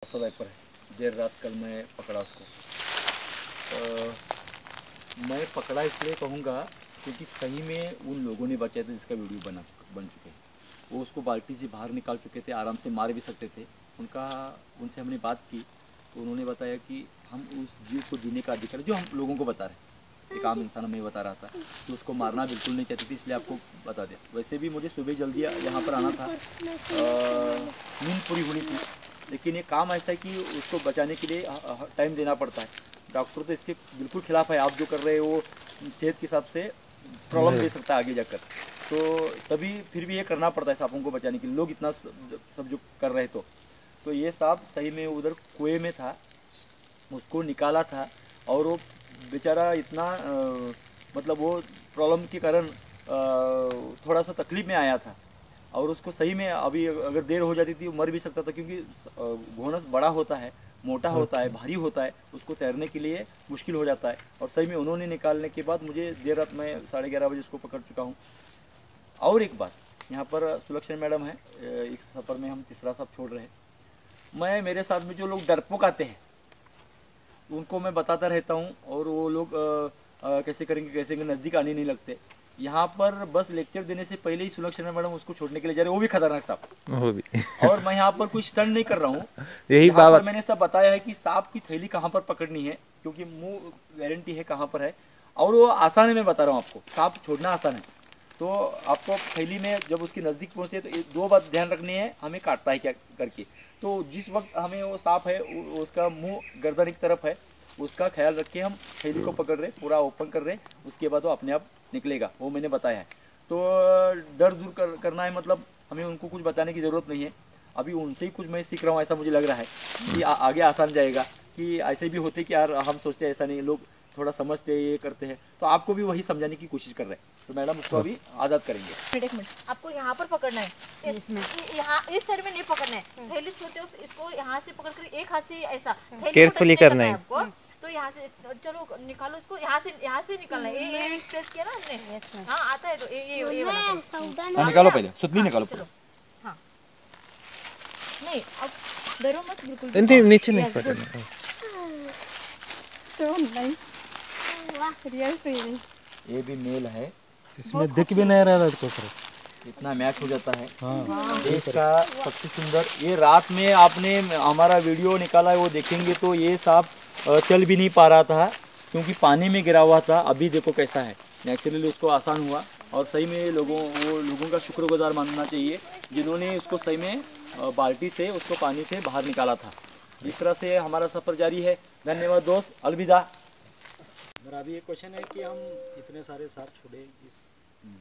Wiper है। देर रात कल मैं पकड़ा उसको। मैं पकड़ा इसलिए कहूँगा क्योंकि सही में उन लोगों ने बचाया था जिसका वीडियो बन चुके हैं। वो उसको बाल्टी से बाहर निकाल चुके थे, आराम से मार भी सकते थे। उनसे हमने बात की तो उन्होंने बताया कि हम उस जीव को जीने का अधिकार, जो हम लोगों को बता रहे हैं, एक आम इंसान हमें बता रहा था कि उसको मारना बिल्कुल नहीं चाहती थी, इसलिए आपको बता दिया। वैसे भी मुझे सुबह जल्दी यहाँ पर आना था, नींद पूरी होनी थी, लेकिन ये काम ऐसा है कि उसको बचाने के लिए टाइम देना पड़ता है। डॉक्टर तो इसके बिल्कुल खिलाफ है। आप जो कर रहे हो वो सेहत के हिसाब से प्रॉब्लम दे सकता है आगे जाकर, तो तभी फिर भी ये करना पड़ता है सांपों को बचाने के लिए। लोग इतना सब जो कर रहे तो ये सांप सही में उधर कुएं में था, उसको निकाला था और वो बेचारा इतना मतलब वो प्रॉब्लम के कारण थोड़ा सा तकलीफ में आया था और उसको सही में अभी अगर देर हो जाती थी वो मर भी सकता था, क्योंकि घोंस बड़ा होता है, मोटा होता है, भारी होता है, उसको तैरने के लिए मुश्किल हो जाता है। और सही में उन्होंने निकालने के बाद मुझे देर रात में 11:30 बजे उसको पकड़ चुका हूँ। और एक बात, यहाँ पर सुलक्षण मैडम है, इस सफ़र में हम तीसरा सांप छोड़ रहे हैं। मेरे साथ में जो लोग डरपोक आते हैं उनको मैं बताता रहता हूँ, और वो लोग कैसे करेंगे नज़दीक आने नहीं लगते। यहाँ पर बस लेक्चर देने से पहले ही सुलक्षणा मैडम उसको छोड़ने के लिए जा रहे हैं, वो भी खतरनाक सांप, वो भी और मैं यहाँ पर कोई स्टंट नहीं कर रहा हूँ। यही बात मैंने सब बताया है कि सांप की थैली कहाँ पर पकड़नी है, क्योंकि मुंह गारंटी है कहाँ पर है, और वो आसान है। मैं बता रहा हूँ आपको, सांप छोड़ना आसान है। तो आपको थैली में जब उसके नज़दीक पहुँचते हैं तो दो बात ध्यान रखनी है, हमें काटता है क्या करके। तो जिस वक्त हमें वो सांप है उसका मुंह गर्दन एक तरफ है, उसका ख्याल रख के हम थैली को पकड़ रहे, पूरा ओपन कर रहे, उसके बाद वो अपने आप निकलेगा, वो मैंने बताया है। तो डर दूर करना है, मतलब हमें उनको कुछ बताने की ज़रूरत नहीं है। अभी उनसे ही कुछ मैं सीख रहा हूँ, ऐसा मुझे लग रहा है कि आगे आसान जाएगा। कि ऐसे भी होते कि यार हम सोचते हैं ऐसा नहीं, लोग थोड़ा समझते ये करते हैं, तो आपको भी वही समझाने की कोशिश कर रहे हैं। तो मैडम उसको अभी आज़ाद करेंगे। एक मिनट, आपको यहाँ पर पकड़ना है, यहाँ इस साइड में नहीं पकड़ना है। थैली छोड़ते वक्त इसको यहाँ से पकड़ कर एक हाथ से ऐसा केयरफुली करना है आपको। तो यहाँ से चलो निकालो इसको, यहाँ से निकालना है। ये प्रेस किया ना हमने, हाँ आता है। तो ये वाला निकालो, पहले सुतली निकालो। हाँ नहीं, अब डरो मत बिल्कुल, नीचे नहीं पकड़ना। ये भी मेल है, इसमें दिख भी नहीं रहा था सर, इतना मैच हो जाता है। देश का सबसे सुंदर, ये रात में आपने हमारा वीडियो निकाला है वो देखेंगे तो ये सांप चल भी नहीं पा रहा था क्योंकि पानी में गिरा हुआ था। अभी देखो कैसा है, नेचुरली उसको आसान हुआ। और सही में लोगों का शुक्रगुजार मानना चाहिए जिन्होंने उसको सही में बाल्टी से उसको पानी से बाहर निकाला था। इस तरह से हमारा सफ़र जारी है। धन्यवाद दोस्त, अलविदा। मेरा अभी एक क्वेश्चन है कि हम इतने सारे सांप छोड़े इस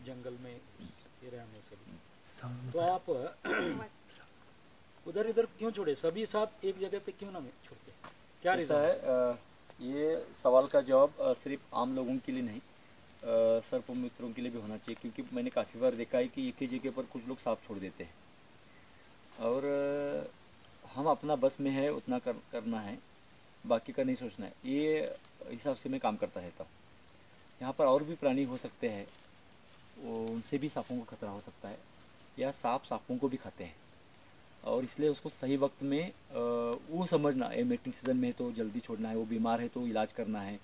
जंगल में एरिया में सभी, तो आप उधर इधर क्यों छोड़े? सभी सांप एक जगह पे क्यों ना छोड़ते? क्या रीज़न है? ये सवाल का जवाब सिर्फ आम लोगों के लिए नहीं, सर्प मित्रों के लिए भी होना चाहिए, क्योंकि मैंने काफ़ी बार देखा है कि एक ही जगह पर कुछ लोग सांप छोड़ देते हैं और हम अपना बस में है उतना करना है, बाकी का नहीं सोचना है। ये हिसाब से मैं काम करता रहता हूँ। यहाँ पर और भी प्राणी हो सकते हैं, उनसे भी सांपों को खतरा हो सकता है, या सांप सांपों को भी खाते हैं, और इसलिए उसको सही वक्त में वो समझना, ये मीटिंग सीजन में है तो जल्दी छोड़ना है, वो बीमार है तो इलाज करना है,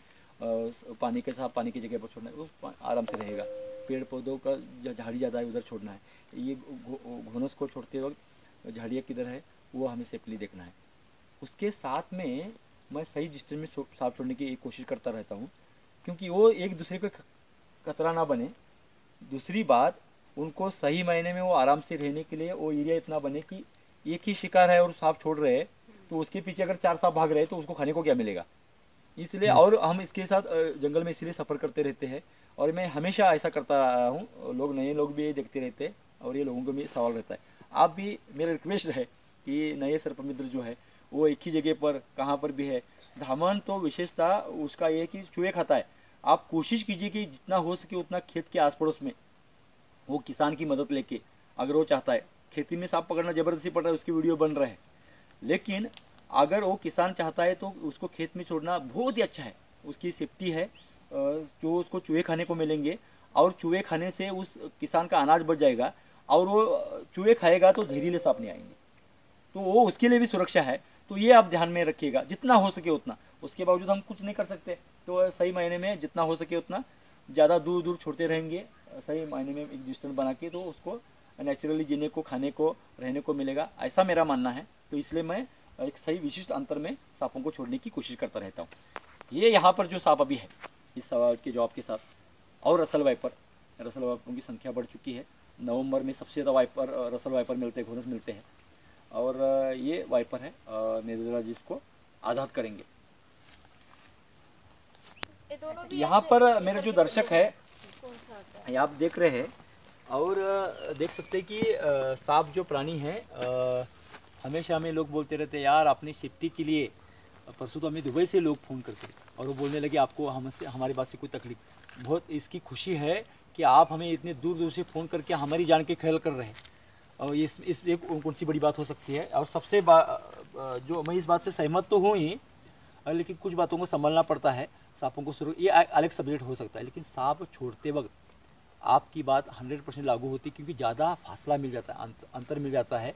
पानी के साथ पानी की जगह पर छोड़ना है, वो आराम से रहेगा। पेड़ पौधों का झाड़ी ज़्यादा है उधर छोड़ना है। ये घोंस को छोड़ते वक्त झाड़ियाँ किधर है वो हमें सेफली देखना है। उसके साथ में मैं सही डिस्टेंस में सांप छोड़ने की कोशिश करता रहता हूँ, क्योंकि वो एक दूसरे को खतरा ना बने। दूसरी बात, उनको सही मायने में वो आराम से रहने के लिए वो एरिया इतना बने कि एक ही शिकार है और सांप छोड़ रहे हैं तो उसके पीछे अगर 4 सांप भाग रहे हैं तो उसको खाने को क्या मिलेगा। इसलिए और हम इसके साथ जंगल में इसीलिए सफ़र करते रहते हैं, और मैं हमेशा ऐसा करता रहा हूँ। लोग नए लोग भी ये देखते रहते हैं और ये लोगों को भी सवाल रहता है। आप भी, मेरा रिक्वेस्ट है कि नए सर्प मित्र जो है वो एक ही जगह पर कहाँ पर भी है। धामन तो विशेषता उसका ये कि चूहे खाता है। आप कोशिश कीजिए कि जितना हो सके उतना खेत के आस पड़ोस में वो किसान की मदद लेके, अगर वो चाहता है, खेती में सांप पकड़ना ज़बरदस्ती पड़ रहा है, उसकी वीडियो बन रहा है, लेकिन अगर वो किसान चाहता है तो उसको खेत में छोड़ना बहुत ही अच्छा है, उसकी सेफ्टी है। जो उसको चूहे खाने को मिलेंगे और चूहे खाने से उस किसान का अनाज बच जाएगा, और वो चूहे खाएगा तो जहरीले सांप नहीं आएंगे, तो वो उसके लिए भी सुरक्षा है। तो ये आप ध्यान में रखिएगा, जितना हो सके उतना। उसके बावजूद हम कुछ नहीं कर सकते, तो सही मायने में जितना हो सके उतना ज़्यादा दूर दूर छोड़ते रहेंगे, सही मायने में एक डिस्टेंस बना के, तो उसको नेचुरली जीने को, खाने को, रहने को मिलेगा, ऐसा मेरा मानना है। तो इसलिए मैं एक सही विशिष्ट अंतर में सांपों को छोड़ने की कोशिश करता रहता हूँ। ये यहाँ पर जो सांप अभी है इस सवाल के जवाब के साथ, और रसल वाइपर की संख्या बढ़ चुकी है। नवंबर में सबसे ज़्यादा रसल वाइपर मिलते हैं, घोरस मिलते हैं, और ये वाइपर है नेज़रा, जिसको आज़ाद करेंगे। ये दोनों भी यहाँ ऐसे- पर मेरे जो दर्शक है, ये आप देख रहे हैं, और देख सकते हैं कि सांप जो प्राणी है, हमेशा हमें लोग बोलते रहते हैं, यार अपनी सेफ्टी के लिए, परसों तो हमें दुबई से लोग फ़ोन करते और वो बोलने लगे आपको हमसे, हमारी बात से कोई तकलीफ, बहुत इसकी खुशी है कि आप हमें इतने दूर दूर से फ़ोन करके हमारी जान के ख्याल कर रहे हैं। और इस एक कौन सी बड़ी बात हो सकती है। और सबसे जो मैं इस बात से सहमत तो हूँ ही, लेकिन कुछ बातों को संभालना पड़ता है। सांपों को शुरू, ये अलग सब्जेक्ट हो सकता है, लेकिन सांप छोड़ते वक्त आपकी बात 100% लागू होती है, क्योंकि ज़्यादा फासला मिल जाता है, अंतर मिल जाता है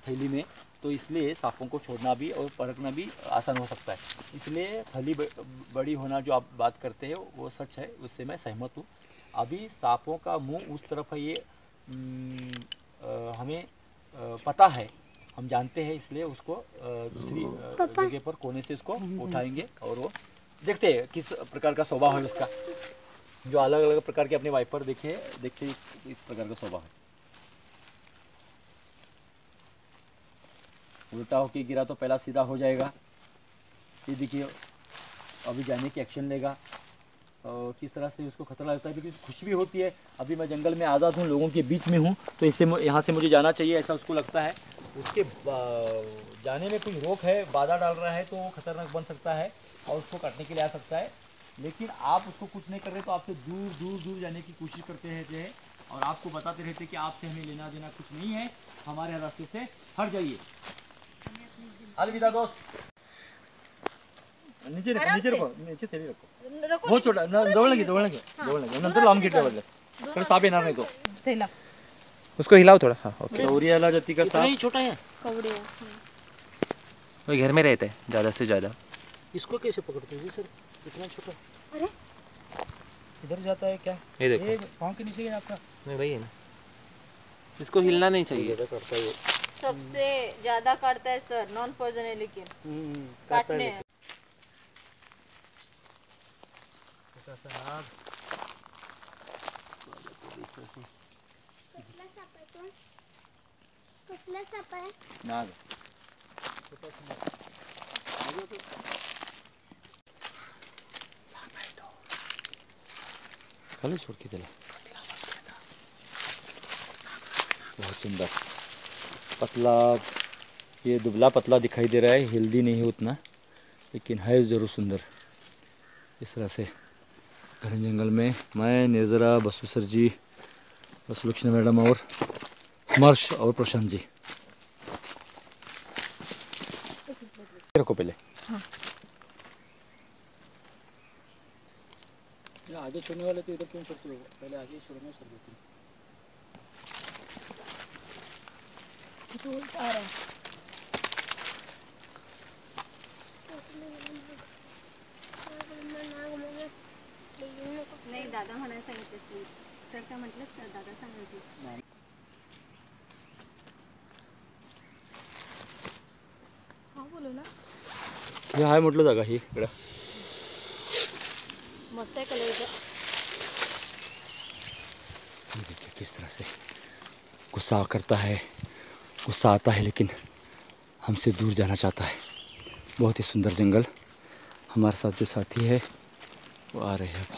थैली में, तो इसलिए सांपों को छोड़ना भी और परखना भी आसान हो सकता है। इसलिए थैली बड़ी होना जो आप बात करते हैं वो सच है, उससे मैं सहमत हूँ। अभी सांपों का मुंह उस तरफ है, ये हमें पता है, हम जानते हैं, इसलिए उसको दूसरी जगह पर कोने से उसको उठाएंगे और वो देखते हैं किस प्रकार का स्वभाव है उसका। जो अलग अलग प्रकार के अपने वाइपर देखते इस प्रकार का स्वभाव है। उल्टा होके गिरा तो पहला सीधा हो जाएगा। ये देखिए अभी जाने की एक्शन लेगा, और किस तरह से उसको खतरा लगता है, लेकिन खुशी भी होती है। अभी मैं जंगल में आज़ाद हूँ, लोगों के बीच में हूँ, तो इससे यहाँ से मुझे जाना चाहिए, ऐसा उसको लगता है। उसके जाने में कोई रोक है, बाधा डाल रहा है, तो वो खतरनाक बन सकता है और उसको काटने के लिए आ सकता है। लेकिन आप उसको कुछ नहीं कर रहे, तो आपसे दूर दूर दूर जाने की कोशिश करते रहते हैं और आपको बताते रहते हैं कि आपसे हमें लेना देना कुछ नहीं है, हमारे रास्ते से हट जाइए। अलविदा दोस्त। नीचे रखो, नीचे रखो, नीचे थैली रखो, बहुत छोटा, जवळ लगे नंतर लांब घेतलं वाटलं तर साप येणार नाही तो। थैला उसको हिलाओ थोड़ा। हाँ ओके। गौरियाला जाति का इतना ही सांप छोटा है। कवड़े वो घर में रहता है ज़्यादा से ज़्यादा। इसको कैसे पकड़ते हो जी सर, इतना छोटा? अरे इधर जाता है क्या? ये देखो। ये पाँव के नीचे है आपका। नहीं वही है ना, इसको हिलना नहीं चाहिए। करता है ये। सबसे ज्यादा काटता है सर, नॉन पॉइजन है लेकिन काटने हैं। कसला साप आहे? नाग खाली छोड़ के चला। बहुत सुंदर पतला, ये दुबला पतला दिखाई दे रहा है, हेल्दी नहीं है उतना, लेकिन है ज़रूर सुंदर। इस तरह से घने जंगल में मैं, नेज़रा, बसु सर जी, बसुलक्ष्मी मैडम और स्मर्श और प्रशांत जी। रखो पहले। आगे छोड़ने वाले तो इधर क्यों छोड़ते हो? पहले आगे छोड़ना सर देते। नाही दादा म्हणायला सांगितलं सर का म्हटलं सर दादा सांगायचे हाँ बोलो ना, हे आहे म्हटलं जागा ही इकडं। मस्त है कलर का। ये देखिए किस तरह से गुस्सा करता है, गुस्सा आता है, लेकिन हमसे दूर जाना चाहता है। बहुत ही सुंदर जंगल। हमारे साथ जो साथी है वो आ रहे हैं अब।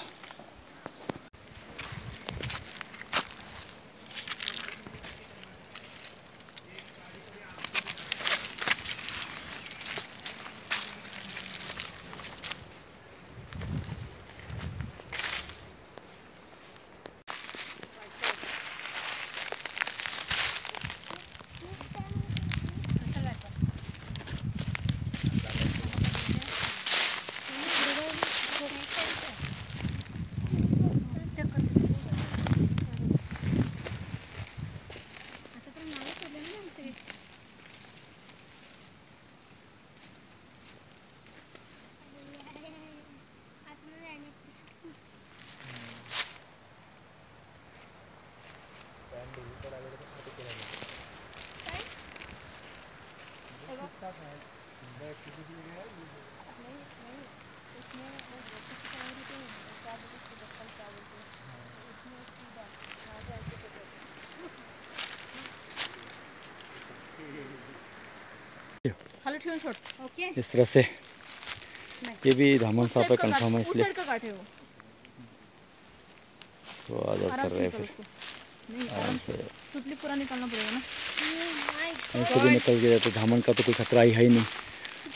खाली ठेवून सोड. ओके इस तरह से ये भी धामन साहब पे कंफर्म है, उस इसलिए साइड का काटे वो. तो आज़ाद आराम कर से रहे हैं निकाल फिर उसको. नहीं आराम से। सुतली पूरा निकालना पड़ेगा ना. ऐसे भी निकल गया तो धामन का तो कोई खतरा ही है ही नहीं,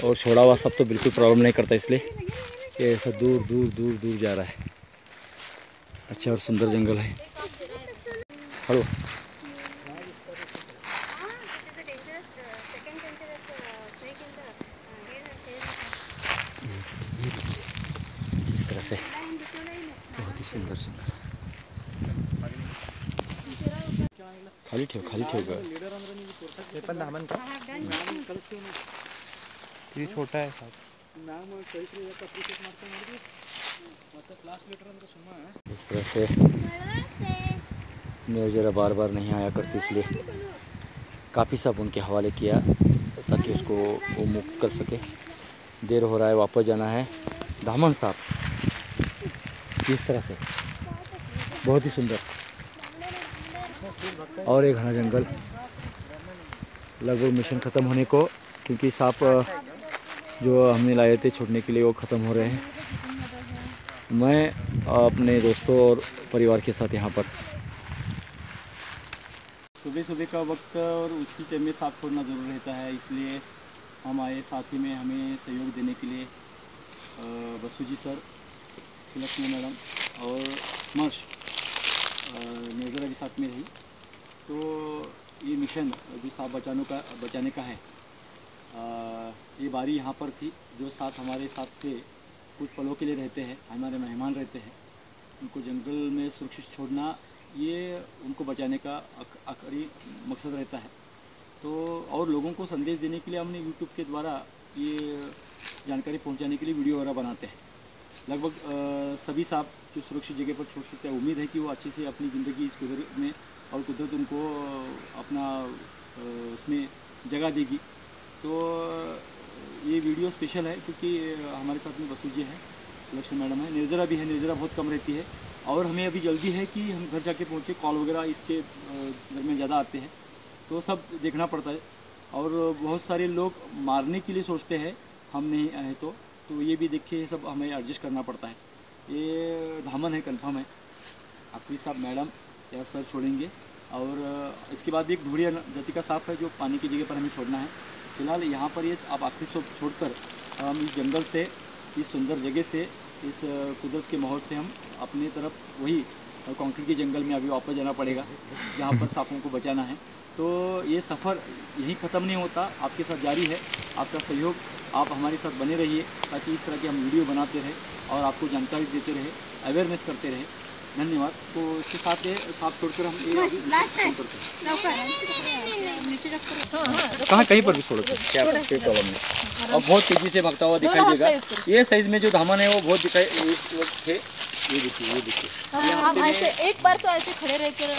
और छोड़ा हुआ सब तो बिल्कुल प्रॉब्लम नहीं करता, इसलिए ये ऐसा दूर दूर दूर दूर जा रहा है. अच्छा और सुंदर जंगल है. हेलो इस तरह से बहुत ही सुंदर जंगल. खाली ठेव ग. हे पण धामण का किती छोटा आहे साप. इस तरह से निर्जरा बार बार नहीं आया करती, इसलिए काफ़ी सब उनके हवाले किया ताकि उसको वो मुक्त कर सके. देर हो रहा है, वापस जाना है. धामन साहब इस तरह से बहुत ही सुंदर और एक घना जंगल. लगभग मिशन ख़त्म होने को, क्योंकि सांप जो हमने लाए थे छोड़ने के लिए वो ख़त्म हो रहे हैं. मैं अपने दोस्तों और परिवार के साथ यहाँ पर सुबह सुबह का वक्त और उसी टाइम में सांप छोड़ना ज़रूर रहता है, इसलिए हम आए. साथ ही में हमें सहयोग देने के लिए बसु जी सर, लक्ष्मी मैडम और मर्श निर्जरा भी साथ में रही. तो ये मिशन जो सांप बचाने का है, ये बारी यहाँ पर थी. जो साथ हमारे साथ थे कुछ पलों के लिए रहते हैं, हमारे मेहमान रहते हैं, उनको जंगल में सुरक्षित छोड़ना ये उनको बचाने का आखिरी मकसद रहता है. तो और लोगों को संदेश देने के लिए हमने यूट्यूब के द्वारा ये जानकारी पहुंचाने के लिए वीडियो वगैरह बनाते हैं. लगभग सभी सांप जो सुरक्षित जगह पर छोड़ सकते हैं. उम्मीद है कि वो अच्छे से अपनी ज़िंदगी इस कुदरत में, और कुदरत उनको अपना उसमें जगह देगी. तो ये वीडियो स्पेशल है क्योंकि हमारे साथ में बसु जी है, लक्ष्मी मैडम है, निर्जरा भी है. निर्जरा बहुत कम रहती है और हमें अभी जल्दी है कि हम घर जाके पहुँचे. कॉल वगैरह इसके घर में ज़्यादा आते हैं तो सब देखना पड़ता है. और बहुत सारे लोग मारने के लिए सोचते हैं हम नहीं आए तो ये भी देखिए सब हमें एडजस्ट करना पड़ता है. ये धामन है, कंफर्म है. आखिरी सांप मैडम या सर छोड़ेंगे, और इसके बाद भी एक ढूढ़िया जाति का सांप है जो पानी की जगह पर हमें छोड़ना है. फिलहाल यहाँ पर ये आप आखिरी सांप छोड़कर हम इस जंगल से, इस सुंदर जगह से, इस कुदरत के माहौल से हम अपनी तरफ वही कंक्रीट के जंगल में अभी वापस जाना पड़ेगा जहाँ पर सांपों को बचाना है. तो ये सफ़र यहीं ख़त्म नहीं होता, आपके साथ जारी है. आपका सहयोग, आप हमारे साथ बने रहिए ताकि इस तरह के हम वीडियो बनाते रहे और आपको जानकारी देते रहे, अवेयरनेस करते रहे. धन्यवाद. तो इसके साथ ये सांप छोड़कर हम कहाँ कहीं पर भी छोड़ते हैं, क्या कोई प्रॉब्लम नहीं. अब बहुत तेज़ी से भागता हुआ दिखाई देगा. ये साइज़ में जो धामन है वो बहुत दिखाई थे. ये देखिए आप ऐसे एक बार तो ऐसे खड़े रहकर